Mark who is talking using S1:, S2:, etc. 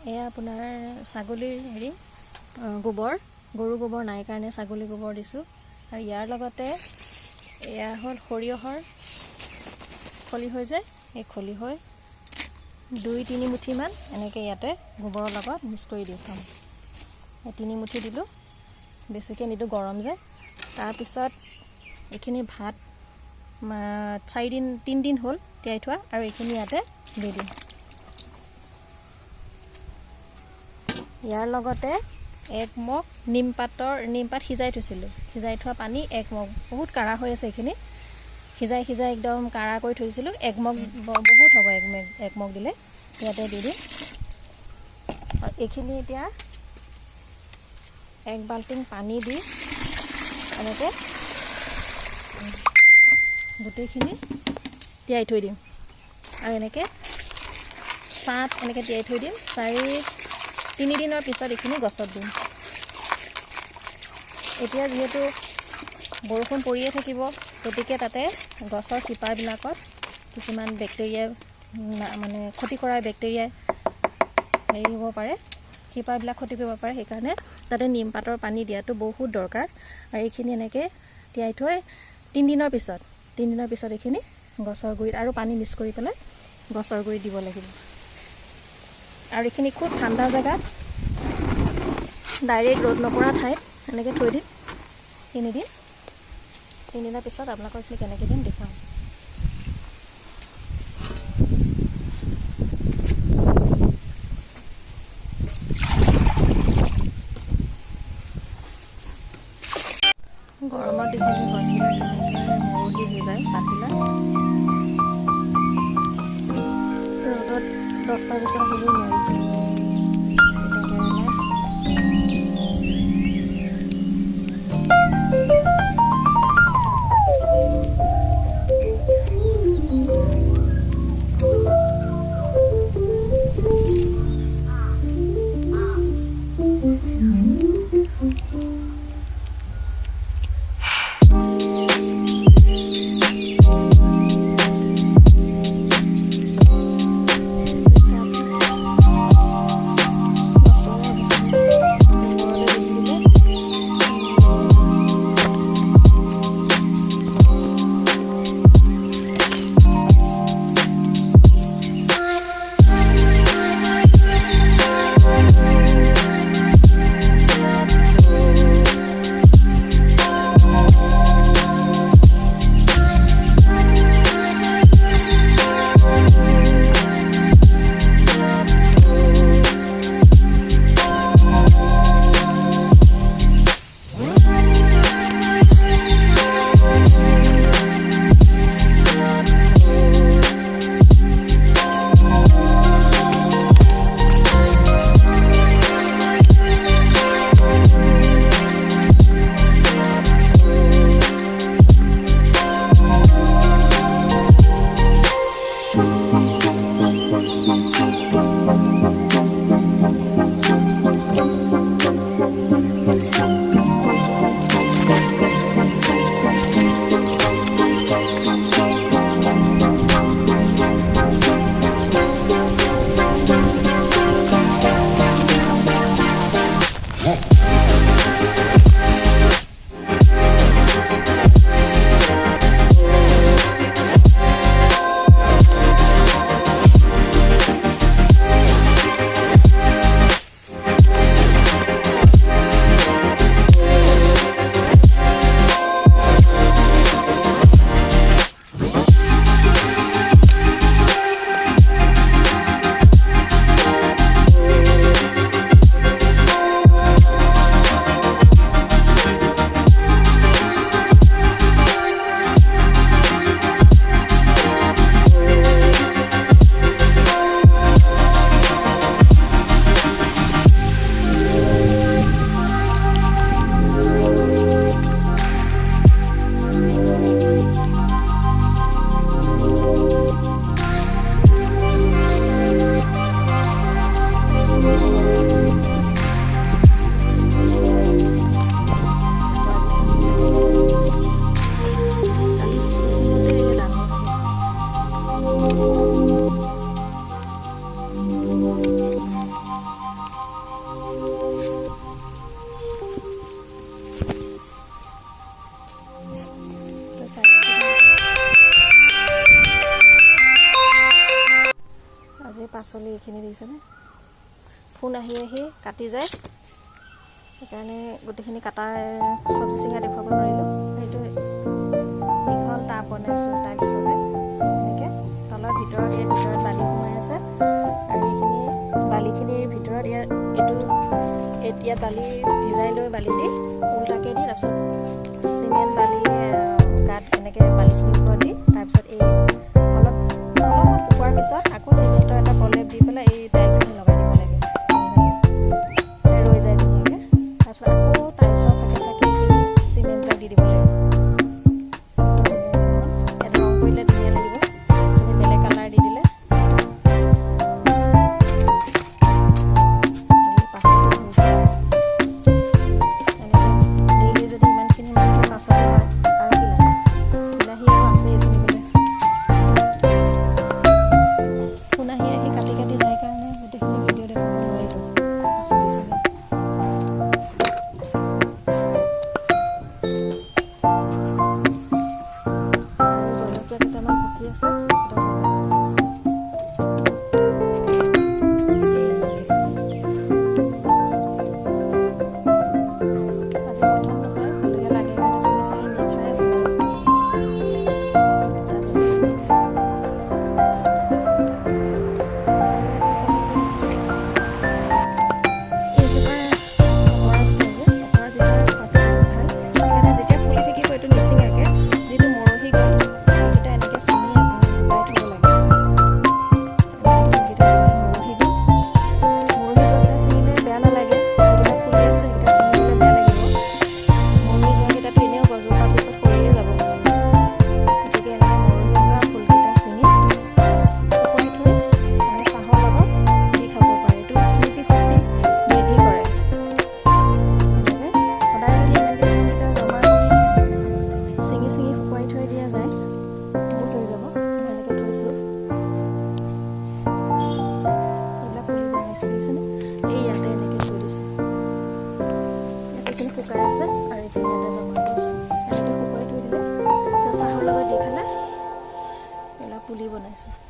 S1: এয়া আপোনাৰ ছাগলীৰ গোবৰ, গৰু গোবৰ নাই কাৰণে ছাগলী গোবৰ দিছোঁ। আৰু ইয়াৰ লগতে এয়া হ'ল সৰিয়হৰ খলিহৈ যে, এই খলিহৈ 2-3 মুঠিমান এনেকৈ ইয়াতে গোবৰৰ লগত মিক্স কৰি দিওঁ। 3 মুঠি দিলোঁ, বেছিকৈ নিদিওঁ গৰম যে। তাৰপিছত এইখিনি ভাত 3 দিন হ'ল তিয়াই থোৱা, আৰু এইখিনি ইয়াতে দি দিম। ইয়াৰ লগতে 1 মগ নিমপাত সিজাই থৈছিলোঁ, সিজাই থোৱা পানী 1 মগ, বহুত কাঢ়া হৈ আছে এইখিনি, সিজাই একদম কাঢ়া কৰি থৈছিলোঁ। 1 মগ বহুত হ'ব, 1 মগ দিলে ইয়াতে দি দিম। আৰু এইখিনি এতিয়া 1 বাল্টিং পানী দি এনেকৈ গোটেইখিনি তিয়াই থৈ দিম। আৰু এনেকৈ ছাঁত এনেকৈ তিয়াই থৈ দিম। 3 দিনৰ পিছত এইখিনি গছত দিম। এতিয়া যিহেতু বৰষুণ পৰিয়ে থাকিব, গতিকে তাতে গছৰ শিপাবিলাকত কিছুমান বেক্টেৰিয়া, মানে ক্ষতি কৰা বেক্টেৰিয়াই হ'ব পাৰে, শিপাবিলাক ক্ষতি কৰিব পাৰে। সেইকাৰণে তাতে নিমপাতৰ পানী দিয়াটো বহুত দৰকাৰ। আৰু এইখিনি এনেকৈ তিয়াই থৈ 3 দিনৰ পিছত এইখিনি গছৰ গুৰিত আৰু পানী মিক্স কৰি পেলাই গছৰ গুৰিত দিব লাগিব। আৰু এইখিনি খুব ঠাণ্ডা জেগাত, ডাইৰেক্ট ৰ'দ নপৰা ঠাইত এনেকৈ থৈ দিম 3 দিন। 3 দিনৰ পিছত আপোনালোকক এইখিনি কেনেকৈ দিম দেখুৱাম। গৰমত দেখোন গছবিলাক কেনেকৈ মৰহি যায়, পাতবিলাক ৰ'দত 10টা বছৰ হ'বই নোৱাৰি। পাচলি এইখিনি দেখিছেনে ফোন আহি আহি কাটি যায় সেইকাৰণে গোটেইখিনি কাটা চব্জি চিঙা দেখুৱাব নোৱাৰিলোঁ সেইটো দীঘল টাব বনাইছোঁ টাইলছ লগাই এনেকৈ তলৰ ভিতৰত বালি সোমাই আছে আৰু এইখিনি বালিখিনিৰ ভিতৰত ইয়াত বালি ভিজাই লৈ বালি দি উল্টাকৈ দি তাৰপিছত চিমেণ্ট বালি গাত এনেকৈ বালিখিনিৰ ওপৰত দি তাৰপিছত এই অলপমান শুকোৱাৰ পিছত আকৌ চিমেণ্টৰ এটা প্ৰলেপ দি পেলাই এই টাইলছখিনি লগাই দিব লাগে ৰৈ যায় ধুনীয়াকৈ তাৰপিছত আকৌ টাইলছৰ ফাটি ফাটি এইখিনি চিমেণ্টবিলাক দি দিব লাগে ইয়াত ৰং কৰিলে ধুনীয়া লাগিব যদি বেলেগ কালাৰ দি দিলে ডেইলি যদি ইমানখিনি মানুহে পাচলি হয় আৰু কি লাগে বিলাহী আৰু আছেই চিঙিবলৈ ফোন আহি আহি কাটি কাটি যায় কাৰণে গোটেইখিনি ভিডিঅ' দেখাব নোৱাৰিলোঁ পাচলি চিঙি আৰু জলকীয়া কেইটামান পকি আছে আজি প্ৰথম নহয় জলকীয়া লাগে কাৰণে চিঙি চিঙি নেখাই আছোঁ শুকাই আছে আৰু এইখিনি এটা জমা কৰিছোঁ এনেকৈ শুকুৱাই থৈ দিলে চাহৰ লগত দি খালে পুলি বনাইছোঁ